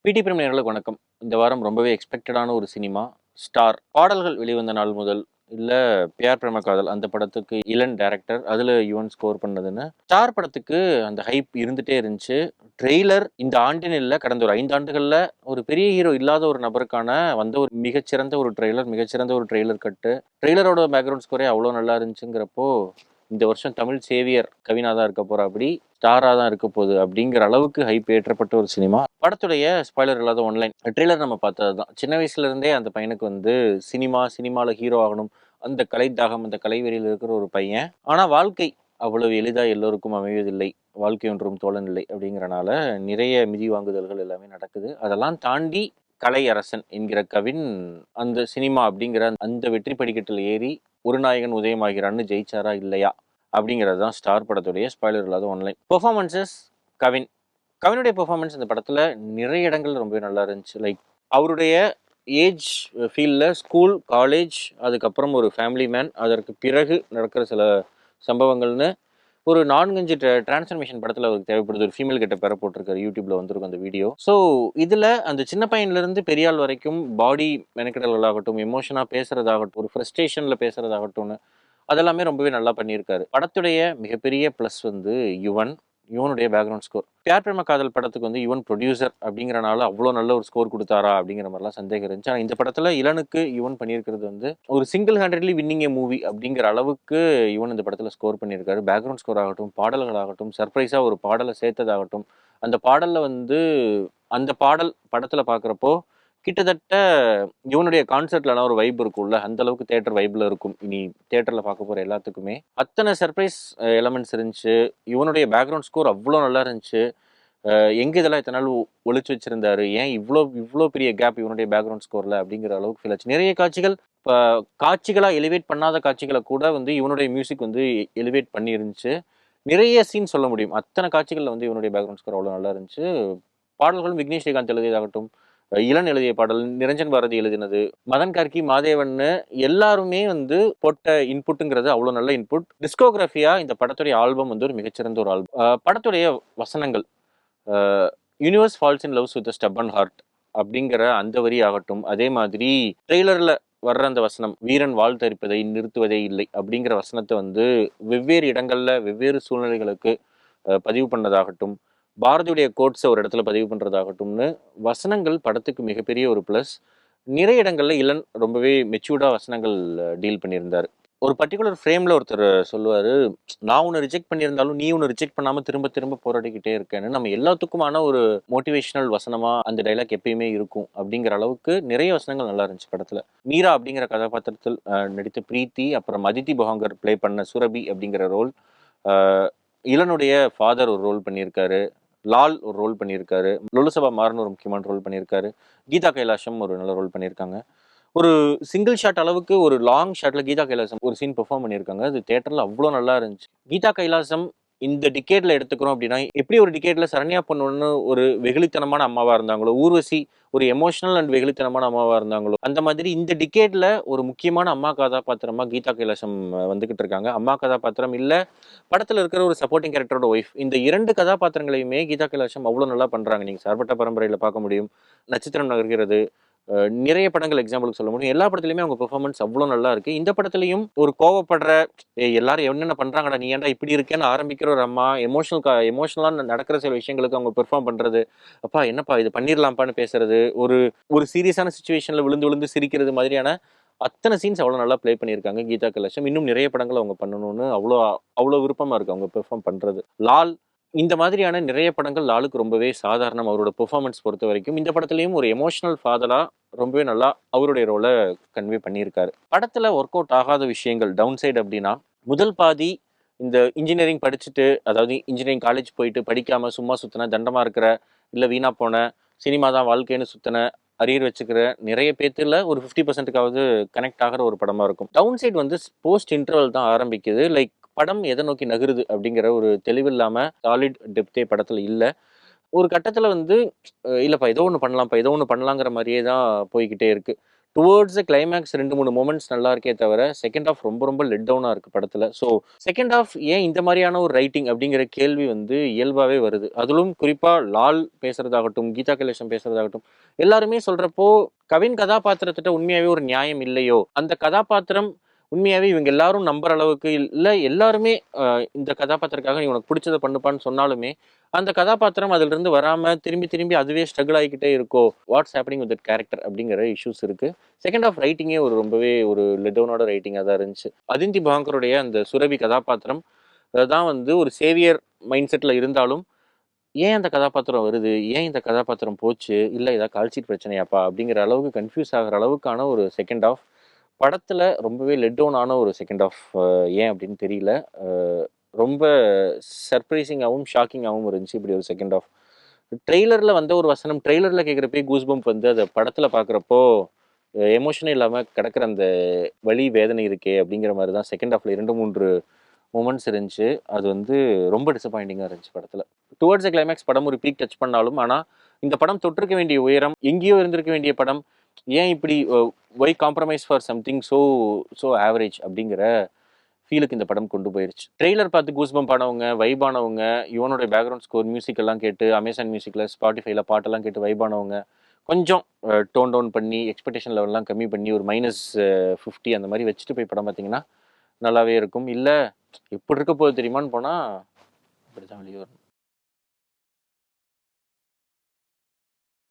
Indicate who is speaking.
Speaker 1: பிடி பிரைம் நேயர்களுக்கு வணக்கம். இந்த வாரம் ரொம்பவே எக்ஸ்பெக்டடான ஒரு சினிமா ஸ்டார். பாடல்கள் வெளிவந்த நாள் முதல் இல்ல பியார் பிரேம காதல் அந்த படத்துக்கு இளன் டைரக்டர் அதுல யுவன் ஸ்கோர் பண்ணதுன்னு ஸ்டார் படத்துக்கு அந்த ஹைப் இருந்துட்டே இருந்துச்சு. ட்ரெய்லர் இந்த ஆண்டின் இல்ல கடந்த ஒரு 5 ஆண்டுகள்ல ஒரு பெரிய ஹீரோ இல்லாத ஒரு நபருக்கான வந்த ஒரு மிகச்சிறந்த ஒரு ட்ரெய்லர், மிகச்சிறந்த ஒரு ட்ரெய்லர் கட்டு. ட்ரெய்லரோட பேக்ரவுண்ட் ஸ்கோரே அவ்வளோ நல்லா இருந்துச்சுங்கிறப்போ இந்த வருஷம் தமிழ் சேவியர் கவினா தான் இருக்க போறா, அப்படி ஸ்டாரா தான் இருக்க போகுது அப்படிங்கிற அளவுக்கு ஹைப் ஏற்றப்பட்ட ஒரு சினிமா. படத்துடைய ஸ்பாய்லர் இல்லாத ஒன்லைன் ட்ரெய்லர் நம்ம பார்த்தது தான். சின்ன வயசுல இருந்தே அந்த பையனுக்கு வந்து சினிமால ஹீரோ ஆகணும், அந்த கலை தாகம், அந்த கலை வெறியில் இருக்கிற ஒரு பையன். ஆனா வாழ்க்கை அவ்வளவு எளிதா எல்லோருக்கும் அமைவதில்லை. வாழ்க்கை ஒன்றும் தோழன் இல்லை அப்படிங்கிறனால நிறைய மிதி வாங்குதல்கள் எல்லாமே நடக்குது. அதெல்லாம் தாண்டி கலை அரசன் என்கிற கவின் அந்த சினிமா அப்படிங்கிற அந்த வெற்றி படிக்கட்டில் ஏறி ஒரு நாயகன் உதயமாகிறான்னு ஜெயிச்சாரா இல்லையா அப்படிங்கிறது தான் ஸ்டார் படத்துடைய ஸ்பாய்லர் இல்லாத ஒன்லைன். பெர்ஃபார்மன்சஸ் கவின் கவினுடைய பெர்ஃபார்மன்ஸ் இந்த படத்தில் நிறைய இடங்கள் ரொம்பவே நல்லா இருந்துச்சு. லைக் அவருடைய ஏஜ் ஃபீல்டில் ஸ்கூல், காலேஜ், அதுக்கப்புறம் ஒரு ஃபேமிலி மேன், அதற்கு பிறகு நடக்கிற சில சம்பவங்கள்னு ஒரு 4-5 டிரான்ஸ்ஃபர்மேஷன் படத்தில் அவருக்கு தேவைப்படுது. ஒரு ஃபீமேல் கிட்ட பெற போட்டிருக்காரு, யூடியூப்ல வந்திருக்கும் அந்த வீடியோ. ஸோ இதில் அந்த சின்ன பையன்லேருந்து பெரியாள் வரைக்கும் பாடி மெனக்கெடல்களாகட்டும், எமோஷனாக பேசுறதாகட்டும், ஒரு ஃப்ரஸ்ட்ரேஷனில் பேசுறதாகட்டும்னு அதெல்லாமே ரொம்பவே நல்லா பண்ணியிருக்காரு. படத்துடைய மிகப்பெரிய ப்ளஸ் வந்து யுவனுடைய பேக்ரவுண்ட் ஸ்கோர். பியார் பிரேம காதல் படத்துக்கு வந்து யுவன் ப்ரொடியூசர் அப்படிங்கிறனால அவ்வளோ நல்ல ஒரு ஸ்கோர் கொடுத்தாரா அப்படிங்கிற மாதிரிலாம் சந்தேகம் இருந்துச்சு. ஆனால் இந்த படத்தில் இளனுக்கு யுவன் பண்ணியிருக்கிறது வந்து ஒரு சிங்கிள் ஹேண்டட்லி வின்னிங் ஏ மூவி அப்படிங்கிற அளவுக்கு யுவன் இந்த படத்தில் ஸ்கோர் பண்ணியிருக்காரு. பேக்ரவுண்ட் ஸ்கோர் ஆகட்டும், பாடல்களாகட்டும், சர்ப்ரைஸாக ஒரு பாடலை சேர்த்ததாகட்டும், அந்த பாடலில் வந்து அந்த பாடல் படத்தில் பார்க்குறப்போ கிட்டத்தட்ட இவனுடைய கான்சர்ட்லலாம் ஒரு வைப் இருக்கும்ல, அந்த அளவுக்கு தேட்டர் வைப்ல இருக்கும். இனி தேட்டரில் பார்க்க போகிற எல்லாத்துக்குமே அத்தனை சர்ப்ரைஸ் எலமெண்ட்ஸ் இருந்துச்சு. இவனுடைய பேக்ரவுண்ட் ஸ்கோர் அவ்வளோ நல்லா இருந்துச்சு. எங்கே இதெல்லாம் இத்தனை நாள் ஒளிச்சு வச்சிருந்தாரு, ஏன் இவ்வளோ இவ்வளோ பெரிய கேப் இவனுடைய பேக்ரவுண்ட் ஸ்கோரில் அப்படிங்கிற அளவுக்கு ஃபீல் ஆச்சு. நிறைய காட்சிகள் இப்போ காட்சிகளாக எலிவேட் பண்ணாத காட்சிகளை கூட வந்து இவனுடைய மியூசிக் வந்து எலிவேட் பண்ணி இருந்துச்சு. நிறைய சீன் சொல்ல முடியும். அத்தனை காட்சிகளில் வந்து இவனுடைய பேக்ரவுண்ட் ஸ்கோர் அவ்வளோ நல்லா இருந்துச்சு. பாடல்களும் விக்னேஷ் ஸ்ரீகாந்த் எழுதியதாகட்டும், இளன் எழுதிய பாடல், நிரஞ்சன் பாரதி எழுதினது, மதன் கார்கி, மாதேவன்னு எல்லாருமே வந்து போட்ட இன்புட்டுங்கிறது அவ்வளோ நல்ல இன்புட். டிஸ்கோகிராஃபியா இந்த படத்துடைய ஆல்பம் வந்து ஒரு மிகச்சிறந்த ஒரு ஆல்பம். படத்துடைய வசனங்கள், universe falls in loves with stubborn heart அப்படிங்கிற அந்த வரி ஆகட்டும், அதே மாதிரி ட்ரெய்லரில் வர்ற அந்த வசனம், வீரன் வாழ் தரிப்பதை நிறுத்துவதே இல்லை அப்படிங்கிற வசனத்தை வந்து வெவ்வேறு இடங்கள்ல வெவ்வேறு சூழ்நிலைகளுக்கு பதிவு பண்ணதாகட்டும், பாரதியுடைய கோட்ஸை ஒரு இடத்துல பதிவு பண்ணுறதாகட்டும்னு வசனங்கள் படத்துக்கு மிகப்பெரிய ஒரு ப்ளஸ். நிறைய இடங்கள்ல இளன் ரொம்பவே மெச்சூர்டாக வசனங்கள் டீல் பண்ணியிருந்தார். ஒரு பர்டிகுலர் ஃப்ரேமில் ஒருத்தர் சொல்லுவார், நான் ஒன்று ரிஜெக்ட் பண்ணியிருந்தாலும் நீ ஒன்று ரிஜெக்ட் பண்ணாமல் திரும்ப திரும்ப போராடிக்கிட்டே இருக்கேன்னு. நம்ம எல்லாத்துக்குமான ஒரு மோட்டிவேஷனல் வசனமாக அந்த டைலாக் எப்பயுமே இருக்கும் அப்படிங்கிற அளவுக்கு நிறைய வசனங்கள் நல்லா இருந்துச்சு படத்தில். மீரா அப்படிங்கிற கதாபாத்திரத்தில் நடித்த பிரீத்தி, அப்புறம் அதித்தி பஹாங்கர் ப்ளே பண்ண சுரபி அப்படிங்கிற ரோல், இளனுடைய ஃபாதர் ஒரு ரோல் பண்ணியிருக்காரு, லால் ஒரு ரோல் பண்ணியிருக்காரு, லொலுசபா மாறன் ஒரு முக்கியமான ரோல் பண்ணியிருக்காரு, கீதா கைலாஷம் ஒரு நல்ல ரோல் பண்ணியிருக்காங்க. ஒரு சிங்கிள் ஷாட் அளவுக்கு ஒரு லாங் ஷாட்ல கீதா கைலாசம் ஒரு சீன் பெர்ஃபார்ம் பண்ணியிருக்காங்க. அது தியேட்டர்ல அவ்வளோ நல்லா இருந்துச்சு. கீதா கைலாசம் இந்த டிகேட்ல எடுத்துக்கிறோம் அப்படின்னா, எப்படி ஒரு டிகேட்ல சரண்யா பொண்ணு ஒரு வெகுளித்தனமான அம்மாவா இருந்தாங்களோ, ஊர்வசி ஒரு எமோஷனல் அண்ட் வெகுளித்தனமான அம்மாவா இருந்தாங்களோ, அந்த மாதிரி இந்த டிகேட்ல ஒரு முக்கியமான அம்மா கதாபாத்திரமா கீதா கைலாசம் வந்துகிட்டு இருக்காங்க. அம்மா கதாபாத்திரம் இல்ல, படத்துல இருக்கிற ஒரு சப்போர்ட்டிங் கேரக்டரோட ஒய்ஃப், இந்த 2 கதாபாத்திரங்களையுமே கீதா கைலாசம் அவ்வளோ நல்லா பண்றாங்க. நீங்க சார்பட்ட பரம்பரையில பார்க்க முடியும், நட்சத்திரம் நகர்கிறது, நிறைய படங்கள் எக்ஸாம்பிளுக்கு சொல்ல முடியும். எல்லா படத்துலையுமே அவங்க பெர்ஃபார்மன்ஸ் அவ்வளோ நல்லா இருக்கு. இந்த படத்துலையும் ஒரு கோவப்படுற, எல்லாரும் என்னென்ன பண்றாங்கடா நீ ஏன்டா இப்படி இருக்கேன்னு ஆரம்பிக்கிற ஒரு அம்மா, எமோஷனலா நடக்கிற சில விஷயங்களுக்கு அவங்க பெர்ஃபார்ம் பண்றது, அப்பா என்னப்பா இது பண்ணிடலாம்ப்பான்னு பேசுறது, ஒரு ஒரு சீரியஸான சுச்சுவேஷன்ல விழுந்து விழுந்து சிரிக்கிறது மாதிரியான அத்தனை சீன்ஸ் அவ்வளோ நல்லா ப்ளே பண்ணியிருக்காங்க கீதா கலட்சம். இன்னும் நிறைய படங்கள் அவங்க பண்ணணும்னு அவ்வளோ அவ்வளோ விருப்பமா இருக்கு அவங்க பெர்ஃபார்ம் பண்றது. லால் இந்த மாதிரியான நிறைய படங்கள் லாலுக்கு ரொம்பவே சாதாரணம் அவரோட பெர்ஃபார்மன்ஸ் பொறுத்த வரைக்கும். இந்த படத்துலையும் ஒரு எமோஷனல் ஃபாதரா ரொம்பவே நல்லா அவருடைய ரோலை கன்வே பண்ணியிருக்காரு. படத்துல ஒர்க் அவுட் ஆகாத விஷயங்கள் டவுன் சைடு அப்படின்னா, முதல் பாதி இந்த இன்ஜினியரிங் படிச்சுட்டு, அதாவது இன்ஜினியரிங் காலேஜ் போயிட்டு படிக்காம சும்மா சுத்தின, தண்டமா இருக்கிற, இல்ல வீணா போன, சினிமா தான் வாழ்க்கைன்னு சுத்தின, அரியர் வச்சுக்கிற நிறைய பேத்துல ஒரு 50%க்காவது கனெக்ட் ஆகிற ஒரு படமா இருக்கும். டவுன் சைடு வந்து போஸ்ட் இன்டர்வல் தான் ஆரம்பிக்குது. லைக் படம் எதை நோக்கி நகருது அப்படிங்கிற ஒரு தெளிவில்லாம சாலிட் டெப்தே படத்துல இல்ல. ஒரு கட்டத்துல வந்து இல்லப்பா ஏதோ ஒன்று பண்ணலாம்ப்பா ஏதோ ஒன்று பண்ணலாங்கிற மாதிரியே தான் போய்கிட்டே இருக்கு. டுவர்ட்ஸ் த கிளைமேக்ஸ் 2, 3 மொமெண்ட்ஸ் நல்லா இருக்கே தவிர, செகண்ட் ஹாஃப் ரொம்ப ரொம்ப லெட் டவுனா இருக்கு படத்துல. ஸோ செகண்ட் ஹாஃப் ஏன் இந்த மாதிரியான ஒரு ரைட்டிங் அப்படிங்கிற கேள்வி வந்து இயல்பாவே வருது. அதிலும் குறிப்பா லால் பேசுறதாகட்டும், கீதா கைலேஷம் பேசுறதாகட்டும், எல்லாருமே சொல்றப்போ கவின் கதாபாத்திரத்திட்ட உண்மையாவே ஒரு நியாயம் இல்லையோ, அந்த கதாபாத்திரம் உண்மையாவே இவங்க எல்லாரும் நம்புற அளவுக்கு இல்ல, எல்லாருமே இந்த கதாபாத்திரக்காக நீ உனக்கு பிடிச்சத பண்ணுப்பான்னு சொன்னாலுமே அந்த கதாபாத்திரம் அதுல இருந்து வராம திரும்பி திரும்பி அதுவே ஸ்ட்ரகிள் ஆகிக்கிட்டே இருக்கோ, what's happening with that character அப்படிங்கிற இஷ்யூஸ் இருக்கு. செகண்ட் ஆஃப் ரைட்டிங்கே ஒரு ரொம்பவே ஒரு லெட்டவுனோட ரைட்டிங்காக தான் இருந்துச்சு. அதிந்தி பாங்கருடைய அந்த சுரபி கதாபாத்திரம் தான் வந்து ஒரு சேவியர் மைண்ட் செட்டில் இருந்தாலும் ஏன் அந்த கதாபாத்திரம் வருது, ஏன் இந்த கதாபாத்திரம் போச்சு, இல்லை ஏதாவது கால்ஷீட் பிரச்சனையாப்பா அப்படிங்கிற அளவுக்கு கன்ஃபியூஸ் ஆகிற அளவுக்கான ஒரு செகண்ட் ஆஃப் படத்தில் ரொம்பவே லெட் டவுன் ஆன ஒரு செகண்ட் ஆஃப். ஏன் அப்படின்னு தெரியல. ரொம்ப சர்ப்ரைசிங்காகவும் ஷாக்கிங்காகவும் இருந்துச்சு இப்படி ஒரு செகண்ட் ஆஃப். ட்ரெய்லரில் வந்த ஒரு வசனம் ட்ரெய்லரில் கேட்குறப்பே கூஸ் பம்ப் வந்து அதை படத்தில் பார்க்குறப்போ எமோஷனே இல்லாமல் கிடக்கிற அந்த வலி வேதனை இருக்கே அப்படிங்கிற மாதிரி தான் செகண்ட் ஹாஃபில் 2, 3 மூமெண்ட்ஸ் இருந்துச்சு. அது வந்து ரொம்ப டிசப்பாயிண்டிங்காக இருந்துச்சு படத்தில். டுவர்ட்ஸ் த கிளைமேக்ஸ் படம் ஒரு பீக் டச் பண்ணாலும், ஆனால் இந்த படம் தொட்டிருக்க வேண்டிய உயரம், எங்கேயோ இருந்திருக்க வேண்டிய படம், ஏன் இப்படி why compromise for something so so average அப்படிங்கிற ஃபீலுக்கு இந்த படம் கொண்டு போயிருச்சு. ட்ரெய்லர் பார்த்து கூஸ்பம்ப் ஆனவங்க, வைப் ஆனவங்க, இவனுடைய பேக்ரவுண்ட் ஸ்கோர் மியூசிக் எல்லாம் கேட்டு அமேசான் மியூசிக்கில் ஸ்பாட்டிஃபைல பாட்டெல்லாம் கேட்டு வைப் ஆனவங்க கொஞ்சம் டோன் டவுன் பண்ணி எக்ஸ்பெக்டேஷன் லெவல்லாம் கம்மி பண்ணி ஒரு -50 அந்த மாதிரி வச்சுட்டு போய் படம் பார்த்தீங்கன்னா நல்லாவே இருக்கும். இல்லை எப்படி இருக்க போகுது தெரியுமான்னு போனால் அப்படி தான் வெளியே வரும்.